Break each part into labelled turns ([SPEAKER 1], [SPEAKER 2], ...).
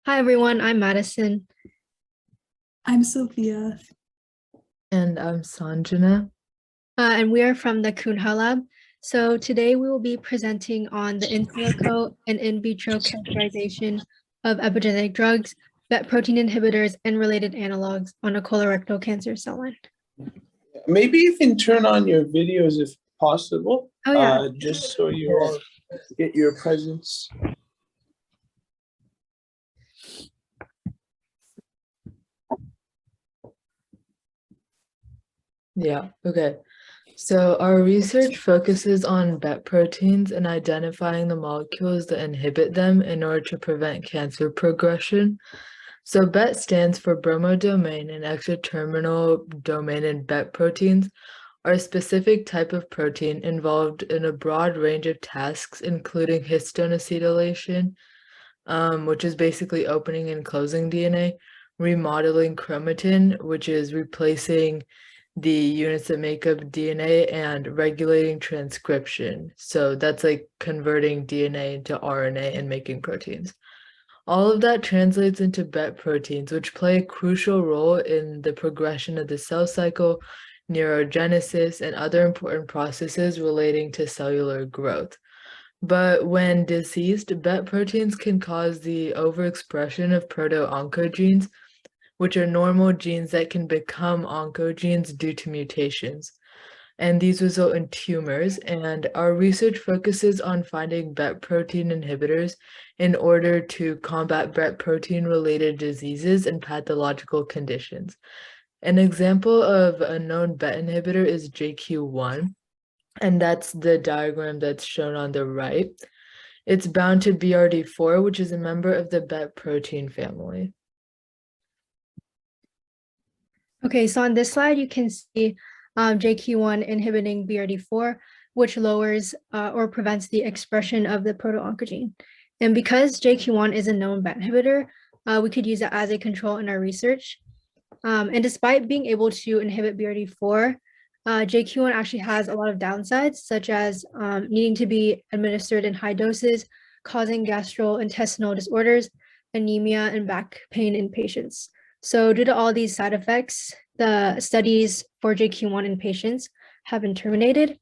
[SPEAKER 1] Hi everyone, I'm Madison.
[SPEAKER 2] I'm Sophia.
[SPEAKER 3] And I'm Sanjana.
[SPEAKER 1] And we are from the Kunha Lab. So today we will be presenting on the in-silico and in vitro characterization of epigenetic drugs, BET protein inhibitors, and related analogs on a colorectal cancer cell line.
[SPEAKER 4] Maybe you can turn on your videos if possible.
[SPEAKER 1] Oh yeah.
[SPEAKER 4] Just so you all get your presence.
[SPEAKER 3] Yeah, okay. So our research focuses on BET proteins and identifying the molecules that inhibit them in order to prevent cancer progression. So BET stands for Bromodomain, and extra-terminal domain in BET proteins are a specific type of protein involved in a broad range of tasks, including histone acetylation, which is basically opening and closing DNA, remodeling chromatin, which is replacing the units that make up DNA, and regulating transcription. So that's like converting DNA into RNA and making proteins. All of that translates into BET proteins, which play a crucial role in the progression of the cell cycle, neurogenesis, and other important processes relating to cellular growth. But when diseased, BET proteins can cause the overexpression of proto-oncogenes, which are normal genes that can become oncogenes due to mutations. And these result in tumors, and our research focuses on finding BET protein inhibitors in order to combat BET protein-related diseases and pathological conditions. An example of a known BET inhibitor is JQ1, and that's the diagram that's shown on the right. It's bound to BRD4, which is a member of the BET protein family.
[SPEAKER 1] Okay, so on this slide you can see JQ1 inhibiting BRD4, which lowers or prevents the expression of the proto-oncogene. And because JQ1 is a known BET inhibitor, we could use it as a control in our research. And despite being able to inhibit BRD4, JQ1 actually has a lot of downsides, such as needing to be administered in high doses, causing gastrointestinal disorders, anemia, and back pain in patients. So due to all these side effects, the studies for JQ1 in patients have been terminated.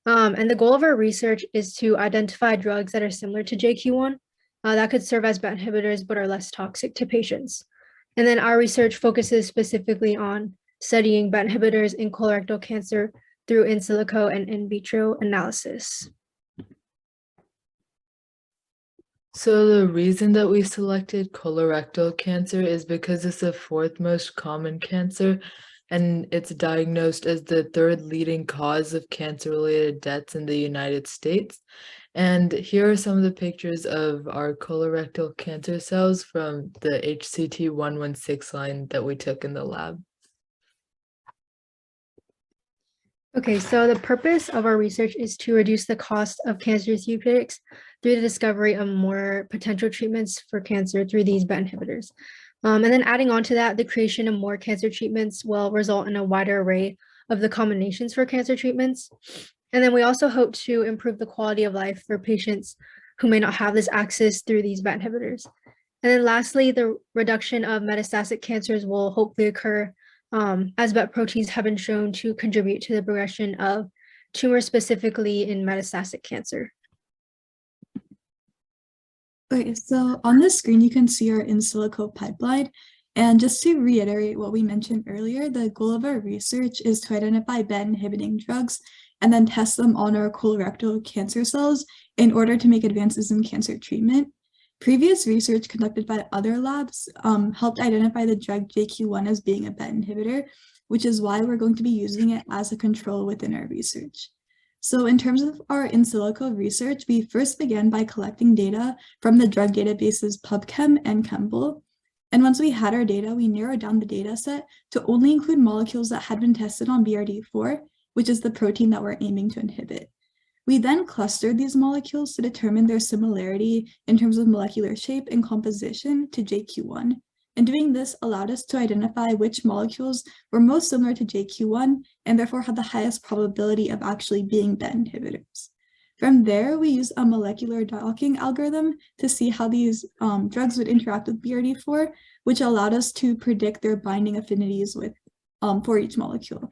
[SPEAKER 1] And the goal of our research is to identify drugs that are similar to JQ1 that could serve as BET inhibitors but are less toxic to patients. And then our research focuses specifically on studying BET inhibitors in colorectal cancer through in silico and in vitro analysis.
[SPEAKER 3] So the reason that we selected colorectal cancer is because it's the fourth most common cancer, and it's diagnosed as the third leading cause of cancer-related deaths in the United States. And here are some of the pictures of our colorectal cancer cells from the HCT116 line that we took in the lab.
[SPEAKER 1] Okay, so the purpose of our research is to reduce the cost of cancer therapeutics through the discovery of more potential treatments for cancer through these BET inhibitors. And then adding on to that, the creation of more cancer treatments will result in a wider array of the combinations for cancer treatments. And then we also hope to improve the quality of life for patients who may not have this access through these BET inhibitors. And then lastly, the reduction of metastatic cancers will hopefully occur as BET proteins have been shown to contribute to the progression of tumors, specifically in metastatic cancer.
[SPEAKER 2] Okay, so on the screen, you can see our In-Silico pipeline. And just to reiterate what we mentioned earlier, the goal of our research is to identify BET inhibiting drugs and then test them on our colorectal cancer cells in order to make advances in cancer treatment. Previous research conducted by other labs helped identify the drug JQ1 as being a BET inhibitor, which is why we're going to be using it as a control within our research. So in terms of our in silico research, we first began by collecting data from the drug databases PubChem and Chembl. And once we had our data, we narrowed down the data set to only include molecules that had been tested on BRD4, which is the protein that we're aiming to inhibit. We then clustered these molecules to determine their similarity in terms of molecular shape and composition to JQ1. And doing this allowed us to identify which molecules were most similar to JQ1 and therefore had the highest probability of actually being BET inhibitors. From there, we use a molecular docking algorithm to see how these drugs would interact with BRD4, which allowed us to predict their binding affinities with for each molecule.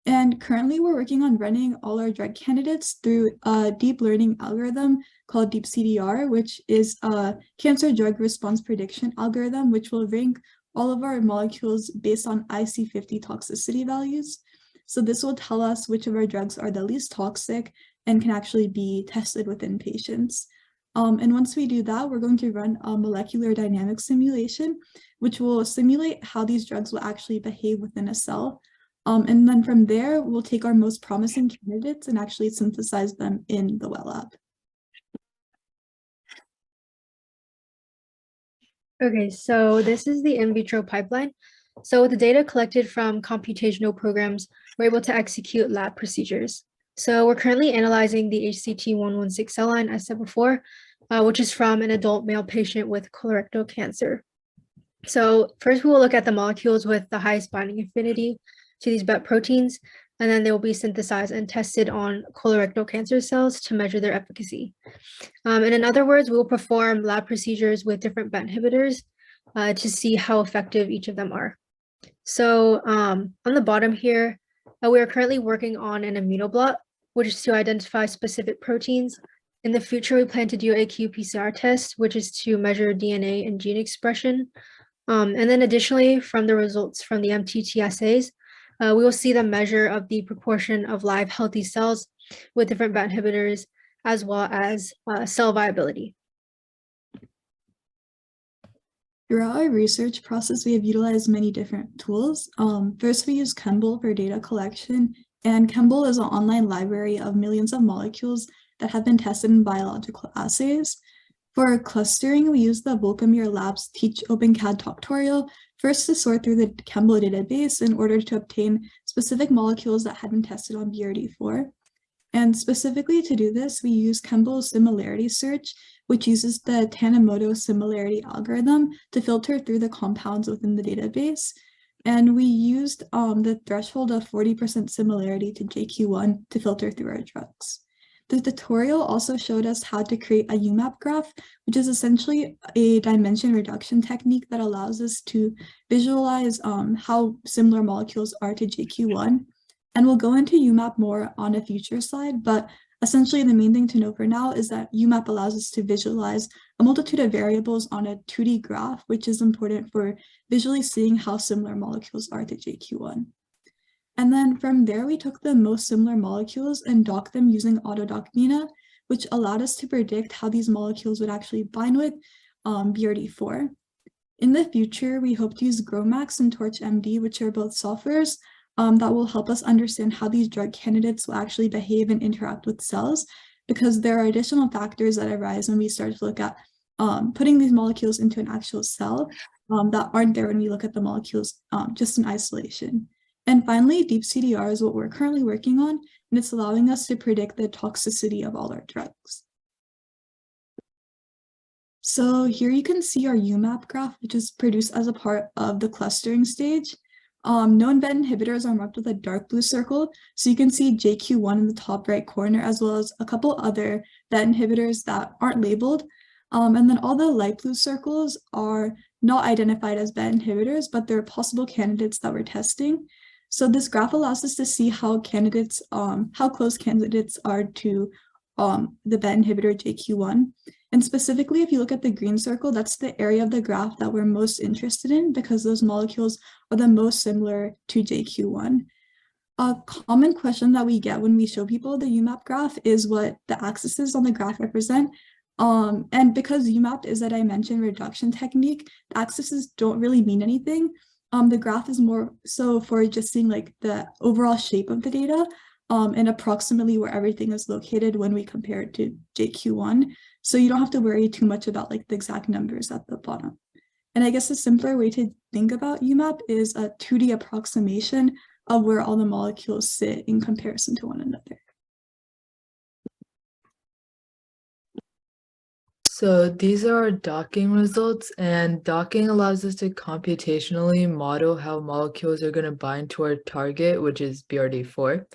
[SPEAKER 2] And currently, we're working on running all our drug candidates through a deep learning algorithm called DeepCDR, which is a cancer drug response prediction algorithm, which will rank all of our molecules based on IC50 toxicity values. So this will tell us which of our drugs are the least toxic and can actually be tested within patients. And once we do that, we're going to run a molecular dynamics simulation, which will simulate how these drugs will actually behave within a cell. And then from there, we'll take our most promising candidates and actually synthesize them in the wet lab.
[SPEAKER 1] Okay, so this is the in vitro pipeline. So with the data collected from computational programs, we're able to execute lab procedures. So we're currently analyzing the HCT116 cell line, as said before, which is from an adult male patient with colorectal cancer. So first we will look at the molecules with the highest binding affinity to these BET proteins, and then they will be synthesized and tested on colorectal cancer cells to measure their efficacy. And in other words, we will perform lab procedures with different BET inhibitors to see how effective each of them are. So on the bottom here, we are currently working on an immunoblot, which is to identify specific proteins. In the future, we plan to do a qPCR test, which is to measure DNA and gene expression. And then additionally, from the results from the MTT assays, we will see the measure of the proportion of live healthy cells with different BET inhibitors, as well as cell viability.
[SPEAKER 2] Throughout our research process, we have utilized many different tools. First, we use Chembl for data collection, and Chembl is an online library of millions of molecules that have been tested in biological assays. For clustering, we use the Volcamir Labs Teach OpenCAD tutorial first to sort through the Chembl database in order to obtain specific molecules that had been tested on BRD4. And specifically to do this, we use Chembl's similarity search, which uses the Tanimoto similarity algorithm to filter through the compounds within the database. And we used the threshold of 40% similarity to JQ1 to filter through our drugs. The tutorial also showed us how to create a UMAP graph, which is essentially a dimension reduction technique that allows us to visualize how similar molecules are to JQ1. And we'll go into UMAP more on a future slide, but essentially the main thing to know for now is that UMAP allows us to visualize a multitude of variables on a 2D graph, which is important for visually seeing how similar molecules are to JQ1. And then from there, we took the most similar molecules and docked them using AutoDock-Mina, which allowed us to predict how these molecules would actually bind with BRD4. In the future, we hope to use GROMACS and TorchMD, which are both softwares that will help us understand how these drug candidates will actually behave and interact with cells, because there are additional factors that arise when we start to look at putting these molecules into an actual cell that aren't there when we look at the molecules just in isolation. And finally, DeepCDR is what we're currently working on, and it's allowing us to predict the toxicity of all our drugs. So here you can see our UMAP graph, which is produced as a part of the clustering stage. Known BET inhibitors are marked with a dark blue circle, so you can see JQ1 in the top right corner, as well as a couple other BET inhibitors that aren't labeled. And then all the light blue circles are not identified as BET inhibitors, but they're possible candidates that we're testing. So this graph allows us to see how candidates, how close candidates are to the BET inhibitor JQ1. And specifically, if you look at the green circle, that's the area of the graph that we're most interested in, because those molecules are the most similar to JQ1. A common question that we get when we show people the UMAP graph is what the axes on the graph represent. And because UMAP is a dimension reduction technique, the axes don't really mean anything. The graph is more so for just seeing like the overall shape of the data and approximately where everything is located when we compare it to JQ1. So you don't have to worry too much about like the exact numbers at the bottom. And I guess a simpler way to think about UMAP is a 2D approximation of where all the molecules sit in comparison to one another.
[SPEAKER 3] So these are our docking results, and docking allows us to computationally model how molecules are going to bind to our target, which is BRD4.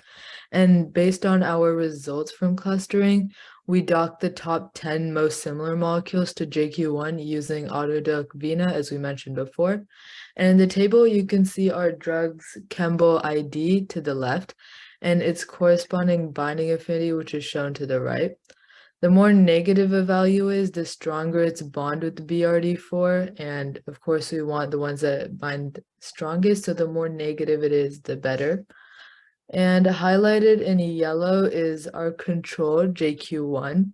[SPEAKER 3] And based on our results from clustering, we docked the top 10 most similar molecules to JQ1 using autodoc VINA, as we mentioned before. And in the table, you can see our drug's Chembl ID to the left, and its corresponding binding affinity, which is shown to the right. The more negative a value is, the stronger its bond with the BRD4. And of course, we want the ones that bind strongest. So the more negative it is, the better. And highlighted in yellow is our control, JQ1.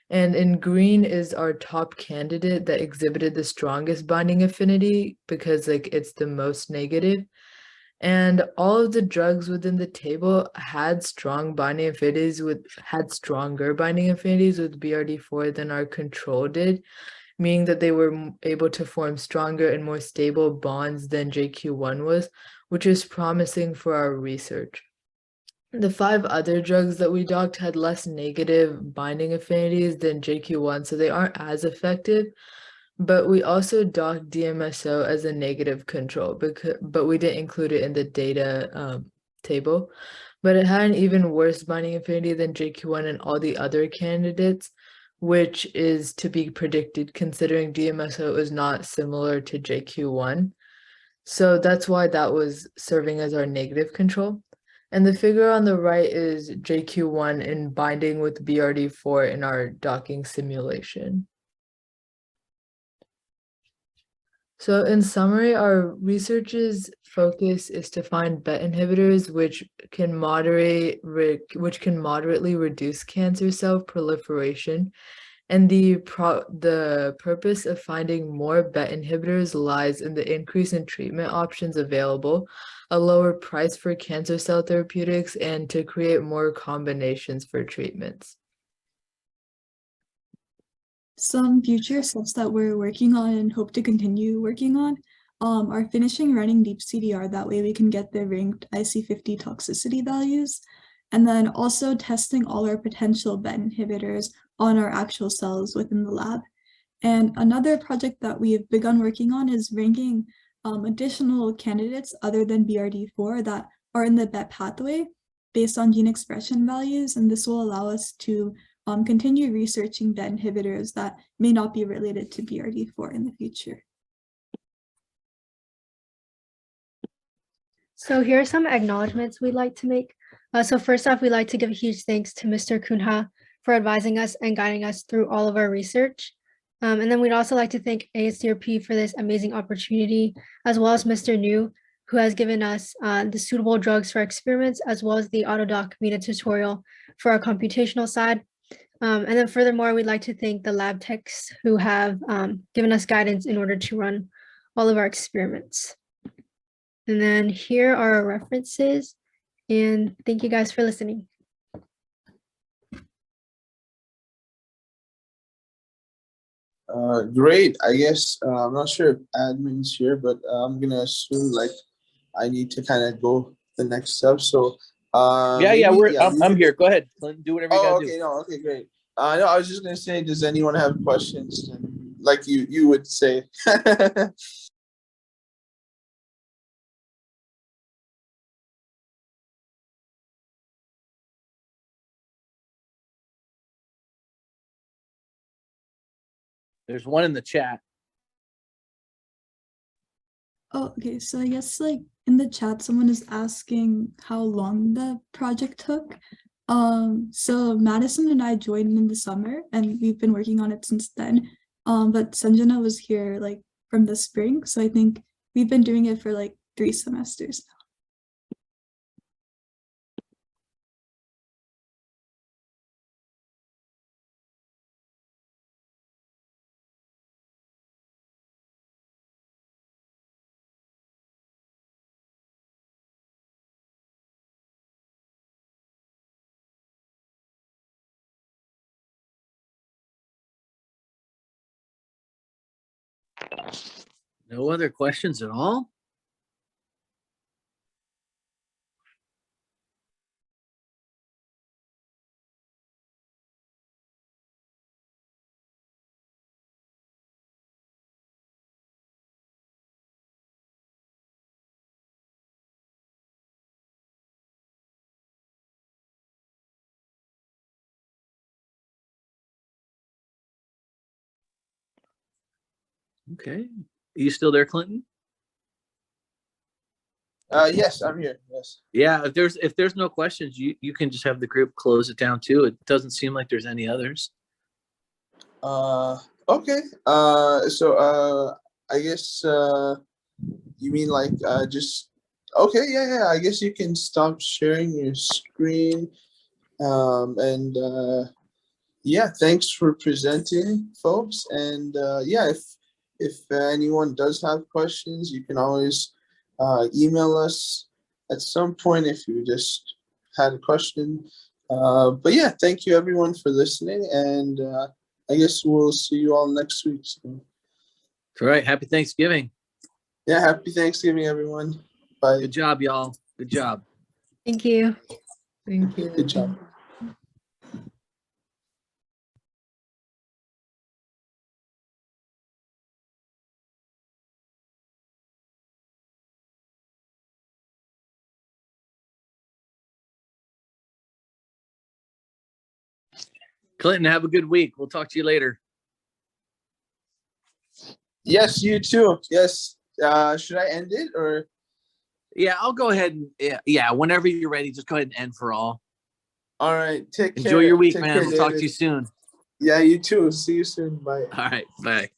[SPEAKER 3] And in green is our top candidate that exhibited the strongest binding affinity because it's the most negative. And all of the drugs within the table had stronger binding affinities with BRD4 than our control did, meaning that they were able to form stronger and more stable bonds than JQ1 was, which is promising for our research. The 5 other drugs that we docked had less negative binding affinities than JQ1, so they aren't as effective. But we also docked DMSO as a negative control, but we didn't include it in the data table. But it had an even worse binding affinity than JQ1 and all the other candidates, which is to be predicted considering DMSO is not similar to JQ1. So that's why that was serving as our negative control. And the figure on the right is JQ1 in binding with BRD4 in our docking simulation. So in summary, our research's focus is to find BET inhibitors which can moderately reduce cancer cell proliferation. And the purpose of finding more BET inhibitors lies in the increase in treatment options available, a lower price for cancer cell therapeutics, and to create more combinations for treatments.
[SPEAKER 2] Some future steps that we're working on and hope to continue working on are finishing running deep CDR. That way we can get the ranked IC50 toxicity values, and then also testing all our potential BET inhibitors on our actual cells within the lab. And another project that we have begun working on is ranking additional candidates other than BRD4 that are in the BET pathway based on gene expression values, and this will allow us to continue researching BET inhibitors that may not be related to BRD4 in the future.
[SPEAKER 1] So here are some acknowledgements we'd like to make. So first off, we'd like to give a huge thanks to Mr. Kunha for advising us and guiding us through all of our research. And then we'd also like to thank ASDRP for this amazing opportunity, as well as Mr. New, who has given us the suitable drugs for experiments, as well as the AutoDoc VINA tutorial for our computational side. And then furthermore, we'd like to thank the lab techs who have given us guidance in order to run all of our experiments. And then here are our references, and thank you guys for listening.
[SPEAKER 4] Great. I guess I'm not sure if admin's here, but I'm gonna assume I need to kind of go the next step. So
[SPEAKER 5] I'm here. Go ahead. Do whatever you gotta do.
[SPEAKER 4] Okay, great. No, I was just gonna say, does anyone have questions? Like you would say.
[SPEAKER 5] There's one in the chat.
[SPEAKER 2] Oh, okay. So I guess in the chat, someone is asking how long the project took. So Madison and I joined in the summer, and we've been working on it since then. But Sanjana was here from the spring, so I think we've been doing it for 3 semesters now.
[SPEAKER 5] No other questions at all? Okay. Are you still there, Clinton?
[SPEAKER 4] Yes, I'm here. Yes.
[SPEAKER 5] Yeah, if there's no questions, you can just have the group close it down too. It doesn't seem like there's any others.
[SPEAKER 4] Okay. I guess you mean like just okay, yeah. I guess you can stop sharing your screen. And yeah, thanks for presenting, folks. And yeah, if anyone does have questions, you can always email us at some point if you just had a question. But yeah, thank you everyone for listening, and I guess we'll see you all next week. So.
[SPEAKER 5] All right. Happy Thanksgiving.
[SPEAKER 4] Yeah, happy Thanksgiving, everyone. Bye.
[SPEAKER 5] Good job, y'all. Good job.
[SPEAKER 1] Thank you.
[SPEAKER 3] Thank you.
[SPEAKER 4] Good job.
[SPEAKER 5] Clinton, have a good week. We'll talk to you later.
[SPEAKER 4] Yes, you too. Yes. Should I end it or?
[SPEAKER 5] Yeah, I'll go ahead and yeah. Whenever you're ready, just go ahead and end for all.
[SPEAKER 4] All right. Take care.
[SPEAKER 5] Enjoy your week,
[SPEAKER 4] Take
[SPEAKER 5] man.
[SPEAKER 4] care,
[SPEAKER 5] We'll talk to
[SPEAKER 4] David.
[SPEAKER 5] you soon.
[SPEAKER 4] Yeah, you too. See you soon. Bye.
[SPEAKER 5] All right. Bye.